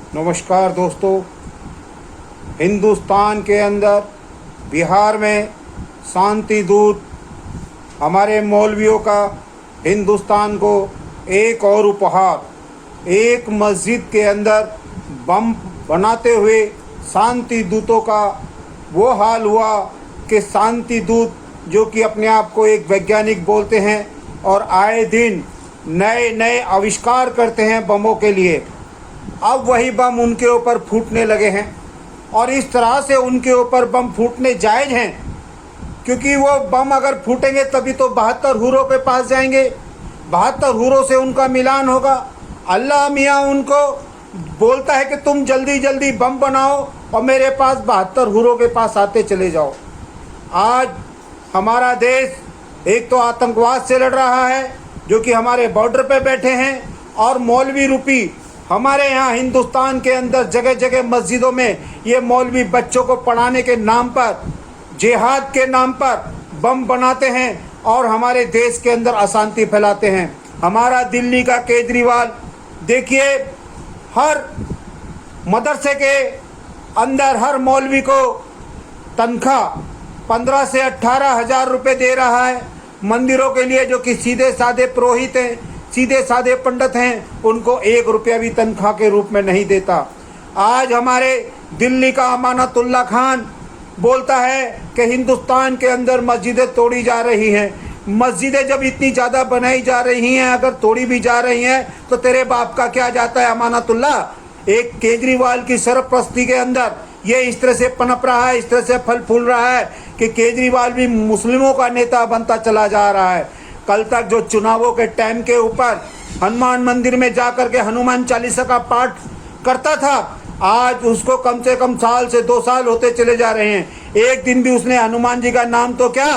नमस्कार दोस्तों। हिंदुस्तान के अंदर बिहार में शांति दूत हमारे मौलवियों का हिंदुस्तान को एक और उपहार। एक मस्जिद के अंदर बम बनाते हुए शांति दूतों का वो हाल हुआ कि शांति दूत जो कि अपने आप को एक वैज्ञानिक बोलते हैं और आए दिन नए नए आविष्कार करते हैं बमों के लिए, अब वही बम उनके ऊपर फूटने लगे हैं। और इस तरह से उनके ऊपर बम फूटने जायज़ हैं, क्योंकि वो बम अगर फूटेंगे तभी तो 72 हूरों के पास जाएंगे, 72 हूरों से उनका मिलान होगा। अल्लाह मियाँ उनको बोलता है कि तुम जल्दी जल्दी बम बनाओ और मेरे पास 72 हूरों के पास आते चले जाओ। आज हमारा देश एक तो आतंकवाद से लड़ रहा है, जो कि हमारे बॉर्डर पे बैठे हैं, और मौलवी रूपी हमारे यहाँ हिंदुस्तान के अंदर जगह जगह मस्जिदों में ये मौलवी बच्चों को पढ़ाने के नाम पर, जिहाद के नाम पर बम बनाते हैं और हमारे देश के अंदर अशांति फैलाते हैं। हमारा दिल्ली का केजरीवाल देखिए, हर मदरसे के अंदर हर मौलवी को तनख्वाह 15 से 18 हज़ार रुपये दे रहा है। मंदिरों के लिए जो कि सीधे साधे पुरोहित हैं, सीधे साधे पंडित हैं, उनको 1 रुपया भी तनख्वाह के रूप में नहीं देता। आज हमारे दिल्ली का अमानतुल्लाह खान बोलता है कि हिंदुस्तान के अंदर मस्जिदें तोड़ी जा रही हैं। मस्जिदें जब इतनी ज़्यादा बनाई जा रही हैं, अगर तोड़ी भी जा रही हैं, तो तेरे बाप का क्या जाता है अमानतुल्लाह। एक केजरीवाल की सरपरस्ती के अंदर ये इस तरह से पनप रहा है, इस तरह से फल फूल रहा है कि केजरीवाल भी मुस्लिमों का नेता बनता चला जा रहा है। कल तक जो चुनावों के टाइम के ऊपर हनुमान मंदिर में जाकर के हनुमान चालीसा का पाठ करता था, आज उसको कम से कम साल से 2 साल होते चले जा रहे हैं। एक दिन भी उसने हनुमान जी का नाम तो क्या,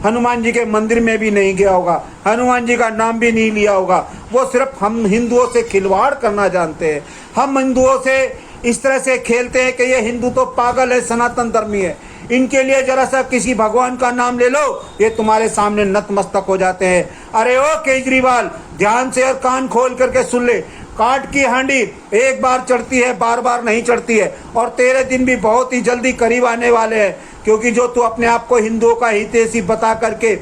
हनुमान जी के मंदिर में भी नहीं गया होगा, हनुमान जी का नाम भी नहीं लिया होगा। वो सिर्फ हम हिंदुओं से खिलवाड़ करना जानते हैं। हम हिंदुओं से इस तरह से खेलते हैं कि ये हिंदू तो पागल है, सनातन धर्मी है। इनके लिए जरा सा किसी भगवान का नाम ले लो, ये तुम्हारे सामने नतमस्तक हो जाते हैं। अरे ओ केजरीवाल, ध्यान से और कान खोल करके सुन ले, काट की हांडी एक बार चढ़ती है, बार बार नहीं चढ़ती है। और तेरे दिन भी बहुत ही जल्दी करीब आने वाले हैं, क्योंकि जो तू अपने आप को हिंदुओं का हितैषी बता करके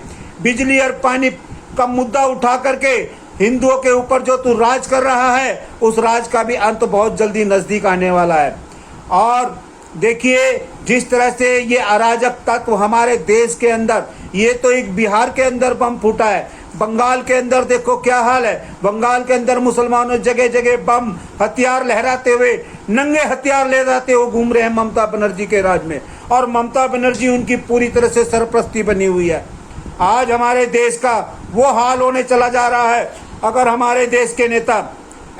बिजली और पानी का मुद्दा उठा करके हिंदुओं के ऊपर जो तू राज कर रहा है, उस राज का भी अंत बहुत जल्दी नज़दीक आने वाला है। और देखिए, जिस तरह से ये अराजक तत्व हमारे देश के अंदर, ये तो एक बिहार के अंदर बम फूटा है, बंगाल के अंदर देखो क्या हाल है। बंगाल के अंदर मुसलमानों जगह जगह बम हथियार लहराते हुए, नंगे हथियार ले जाते हुए घूम रहे हैं ममता बनर्जी के राज में, और ममता बनर्जी उनकी पूरी तरह से सरपरस्ती बनी हुई है। आज हमारे देश का वो हाल होने चला जा रहा है। अगर हमारे देश के नेता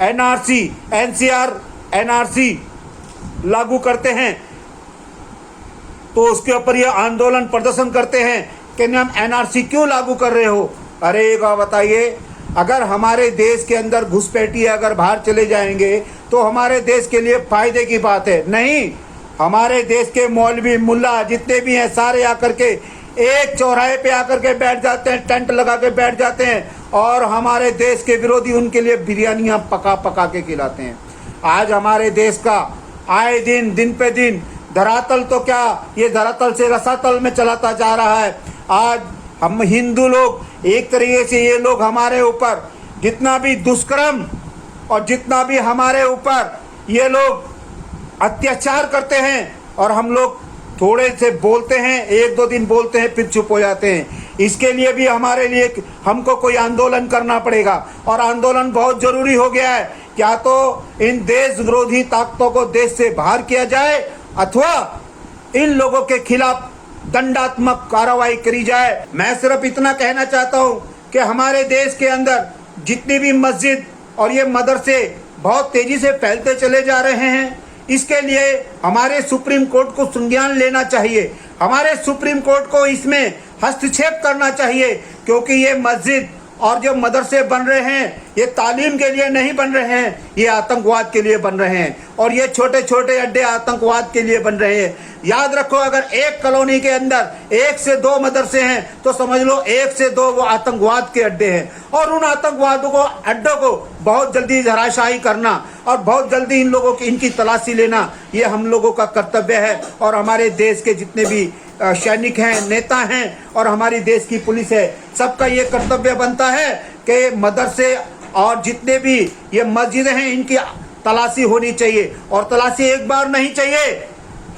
एनआरसी, एनसीआर, एनआरसी लागू करते हैं तो उसके ऊपर ये आंदोलन प्रदर्शन करते हैं कि हम एनआरसी क्यों लागू कर रहे हो। अरे एक बात बताइए, अगर हमारे देश के अंदर घुसपैठिए अगर बाहर चले जाएंगे तो हमारे देश के लिए फ़ायदे की बात है। नहीं, हमारे देश के मौलवी मुल्ला जितने भी हैं सारे आकर के एक चौराहे पे आकर के बैठ जाते हैं, टेंट लगा के बैठ जाते हैं, और हमारे देश के विरोधी उनके लिए बिरयानियाँ पका पका के खिलाते हैं। आज हमारे देश का आए दिन, दिन पे दिन धरातल तो क्या, ये धरातल से रसातल में चलाता जा रहा है। आज हम हिंदू लोग एक तरीके से, ये लोग हमारे ऊपर जितना भी दुष्कर्म और जितना भी हमारे ऊपर ये लोग अत्याचार करते हैं, और हम लोग थोड़े से बोलते हैं, 1-2 दिन बोलते हैं फिर चुप हो जाते हैं। इसके लिए भी हमारे लिए हमको कोई आंदोलन करना पड़ेगा, और आंदोलन बहुत ज़रूरी हो गया है। क्या तो इन देश विरोधी ताकतों को देश से बाहर किया जाए, अथवा इन लोगों के खिलाफ दंडात्मक कार्रवाई करी जाए। मैं सिर्फ इतना कहना चाहता हूँ कि हमारे देश के अंदर जितनी भी मस्जिद और ये मदरसे बहुत तेज़ी से फैलते चले जा रहे हैं, इसके लिए हमारे सुप्रीम कोर्ट को संज्ञान लेना चाहिए। हमारे सुप्रीम कोर्ट को इसमें हस्तक्षेप करना चाहिए, क्योंकि ये मस्जिद और जो मदरसे बन रहे हैं ये तालीम के लिए नहीं बन रहे हैं, ये आतंकवाद के लिए बन रहे हैं। और ये छोटे छोटे अड्डे आतंकवाद के लिए बन रहे हैं। याद रखो, अगर एक कॉलोनी के अंदर 1 से 2 मदरसे हैं तो समझ लो 1 से 2 वो आतंकवाद के अड्डे हैं। और उन आतंकवादों को, अड्डों को बहुत जल्दी धराशायी करना और बहुत जल्दी इन लोगों की, इनकी तलाशी लेना, ये हम लोगों का कर्तव्य है। और हमारे देश के जितने भी सैनिक हैं, नेता हैं और हमारी देश की पुलिस है, सबका ये कर्तव्य बनता है कि मदरसे और जितने भी ये मस्जिदें हैं इनकी तलाशी होनी चाहिए। और तलाशी एक बार नहीं चाहिए,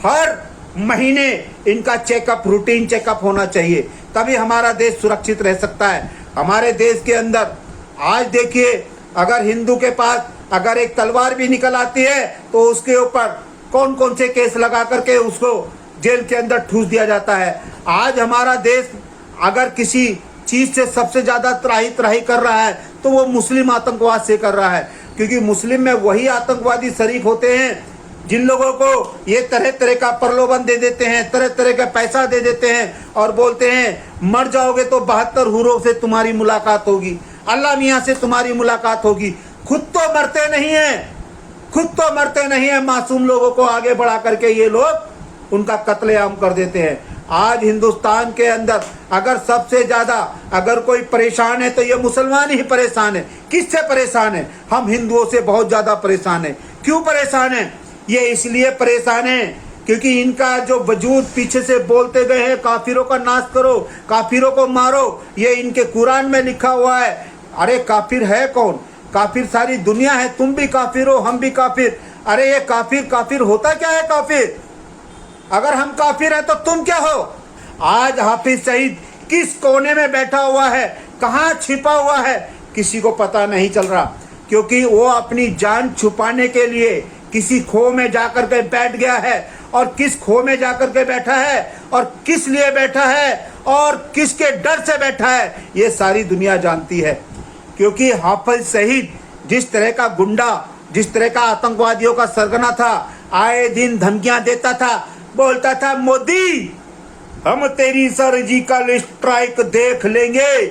हर महीने इनका चेकअप, रूटीन चेकअप होना चाहिए, तभी हमारा देश सुरक्षित रह सकता है। हमारे देश के अंदर आज देखिए, अगर हिंदू के पास अगर एक तलवार भी निकल आती है तो उसके ऊपर कौन कौन से केस लगा करके उसको जेल के अंदर ठूस दिया जाता है। आज हमारा देश अगर किसी चीज़ से सबसे ज़्यादा त्राही त्राही कर रहा है तो वो मुस्लिम आतंकवाद से कर रहा है, क्योंकि मुस्लिम में वही आतंकवादी शरीक होते हैं जिन लोगों को ये तरह तरह का प्रलोभन दे देते हैं, तरह तरह का पैसा दे देते हैं और बोलते हैं मर जाओगे तो 72 हूरों से तुम्हारी मुलाकात होगी, अल्लाह मियाँ से तुम्हारी मुलाकात होगी। खुद तो मरते नहीं हैं, खुद तो मरते नहीं हैं, मासूम लोगों को आगे बढ़ा करके ये लोग उनका कत्लेआम कर देते हैं। आज हिंदुस्तान के अंदर अगर सबसे ज़्यादा अगर कोई परेशान है तो ये मुसलमान ही परेशान है। किससे परेशान है? हम हिंदुओं से बहुत ज़्यादा परेशान है। क्यों परेशान है? ये इसलिए परेशान है क्योंकि इनका जो वजूद पीछे से बोलते गए हैं काफिरों का नाश करो, काफिरों को मारो, ये इनके कुरान में लिखा हुआ है। अरे काफिर है कौन? काफिर सारी दुनिया है, तुम भी काफिर हो, हम भी काफिर। अरे ये काफिर, काफिर होता क्या है काफिर? अगर हम काफिर हैं तो तुम क्या हो? आज हाफिज सईद किस कोने में बैठा हुआ है, कहाँ छिपा हुआ है, किसी को पता नहीं चल रहा, क्योंकि वो अपनी जान छुपाने के लिए किसी खो में जाकर के बैठ गया है। और किस खो में जाकर के बैठा है और किस लिए बैठा है और किसके डर से बैठा है, ये सारी दुनिया जानती है। क्योंकि हाफिज सईद जिस तरह का गुंडा, जिस तरह का आतंकवादियों का सरगना था, आए दिन धमकियां देता था, बोलता था मोदी हम तेरी सर्जिकल स्ट्राइक देख लेंगे,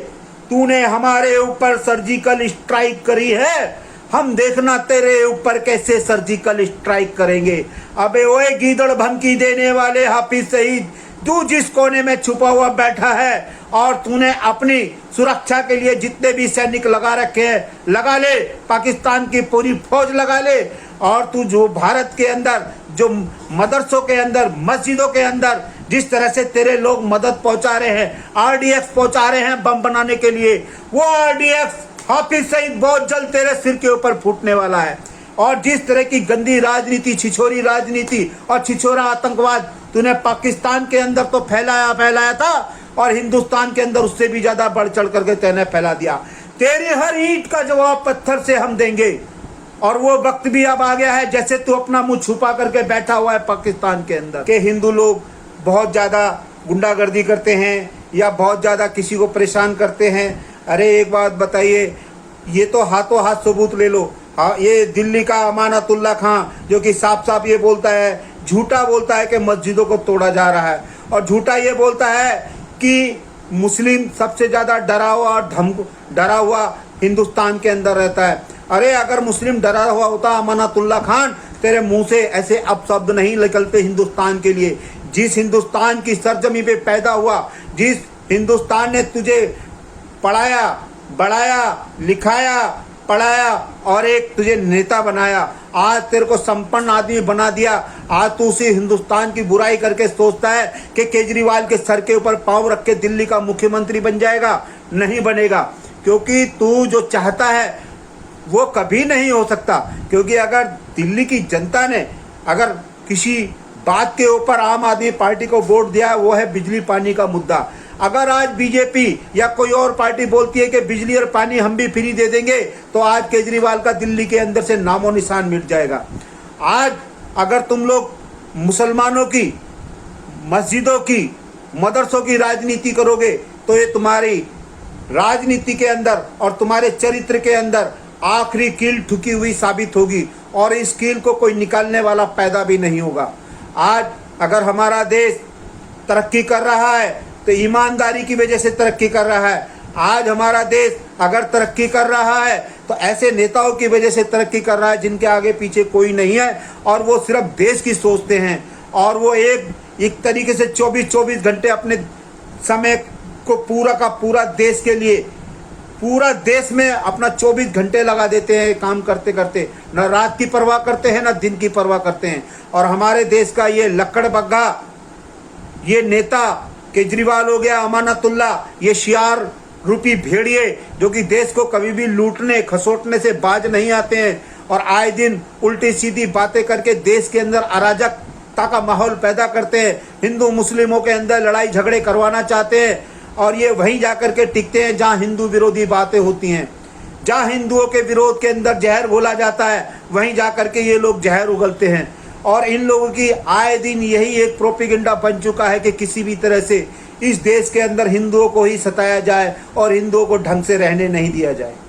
तूने हमारे ऊपर सर्जिकल स्ट्राइक करी है, हम देखना तेरे ऊपर कैसे सर्जिकल स्ट्राइक करेंगे। अबे ओए गीदड़ धमकी देने वाले हाफिज सईद, तू जिस कोने में छुपा हुआ बैठा है और तूने अपनी सुरक्षा के लिए जितने भी सैनिक लगा रखे हैं लगा ले, पाकिस्तान की पूरी फौज लगा ले। और तू जो भारत के अंदर जो मदरसों के अंदर, मस्जिदों के अंदर जिस तरह से तेरे लोग मदद पहुंचा रहे हैं, RDF पहुंचा रहे हैं बम बनाने के लिए, वो RDF हाफिज सईद बहुत जल्द तेरे सिर के ऊपर फूटने वाला है। और जिस तरह की गंदी राजनीति, छिछोरी राजनीति और छिछोरा आतंकवाद तूने पाकिस्तान के अंदर तो फैलाया था और हिंदुस्तान के अंदर उससे भी ज्यादा बढ़ चढ़ करके तूने फैला दिया। तेरी हर ईंट का जवाब पत्थर से हम देंगे। और वो वक्त भी अब आ गया है, जैसे तू अपना मुंह छुपा करके बैठा हुआ है पाकिस्तान के अंदर, के हिंदू लोग बहुत ज़्यादा गुंडागर्दी करते हैं या बहुत ज़्यादा किसी को परेशान करते हैं। अरे एक बात बताइए, ये तो हाथों हाथ सबूत ले लो। हाँ, ये दिल्ली का अमानतुल्लाह खां जो कि साफ साफ ये बोलता है, झूठा बोलता है कि मस्जिदों को तोड़ा जा रहा है, और झूठा ये बोलता है कि मुस्लिम सबसे ज़्यादा डरा हुआ हिंदुस्तान के अंदर रहता है। अरे अगर मुस्लिम डरा हुआ होता अमानतुल्लाह खान, तेरे मुंह से ऐसे अपशब्द नहीं निकलते हिंदुस्तान के लिए। जिस हिंदुस्तान की सरजमी पे पैदा हुआ, जिस हिंदुस्तान ने तुझे पढ़ाया, बढ़ाया, लिखाया, पढ़ाया और एक तुझे नेता बनाया, आज तेरे को संपन्न आदमी बना दिया, आज तू उसी हिंदुस्तान की बुराई करके सोचता है कि केजरीवाल के सर के ऊपर पाँव रख के दिल्ली का मुख्यमंत्री बन जाएगा। नहीं बनेगा, क्योंकि तू जो चाहता है वो कभी नहीं हो सकता। क्योंकि अगर दिल्ली की जनता ने अगर किसी बात के ऊपर आम आदमी पार्टी को वोट दिया, वो है बिजली पानी का मुद्दा। अगर आज बीजेपी या कोई और पार्टी बोलती है कि बिजली और पानी हम भी फ्री दे देंगे, तो आज केजरीवाल का दिल्ली के अंदर से नामो निशान मिट जाएगा। आज अगर तुम लोग मुसलमानों की, मस्जिदों की, मदरसों की राजनीति करोगे तो ये तुम्हारी राजनीति के अंदर और तुम्हारे चरित्र के अंदर आखिरी कील ठुकी हुई साबित होगी, और इस कील को कोई निकालने वाला पैदा भी नहीं होगा। आज अगर हमारा देश तरक्की कर रहा है तो ईमानदारी की वजह से तरक्की कर रहा है। आज हमारा देश अगर तरक्की कर रहा है तो ऐसे नेताओं की वजह से तरक्की कर रहा है जिनके आगे पीछे कोई नहीं है और वो सिर्फ देश की सोचते हैं और वो एक तरीके से 24-24 घंटे अपने समय को पूरा का पूरा देश के लिए, पूरा देश में अपना 24 घंटे लगा देते हैं काम करते करते, न रात की परवाह करते हैं न दिन की परवाह करते हैं। और हमारे देश का ये लक्कड़ बग्गा, ये नेता केजरीवाल हो गया, अमानतुल्ला, ये शियार रूपी भेड़िए जो कि देश को कभी भी लूटने खसोटने से बाज नहीं आते हैं और आए दिन उल्टी सीधी बातें करके देश के अंदर अराजकता का माहौल पैदा करते हैं, हिंदू मुस्लिमों के अंदर लड़ाई झगड़े करवाना चाहते हैं और ये वहीं जाकर के टिकते हैं जहां हिंदू विरोधी बातें होती हैं। जहां हिंदुओं के विरोध के अंदर जहर घोला जाता है वहीं जाकर के ये लोग जहर उगलते हैं। और इन लोगों की आए दिन यही एक प्रोपेगेंडा बन चुका है कि किसी भी तरह से इस देश के अंदर हिंदुओं को ही सताया जाए और हिंदुओं को ढंग से रहने नहीं दिया जाए।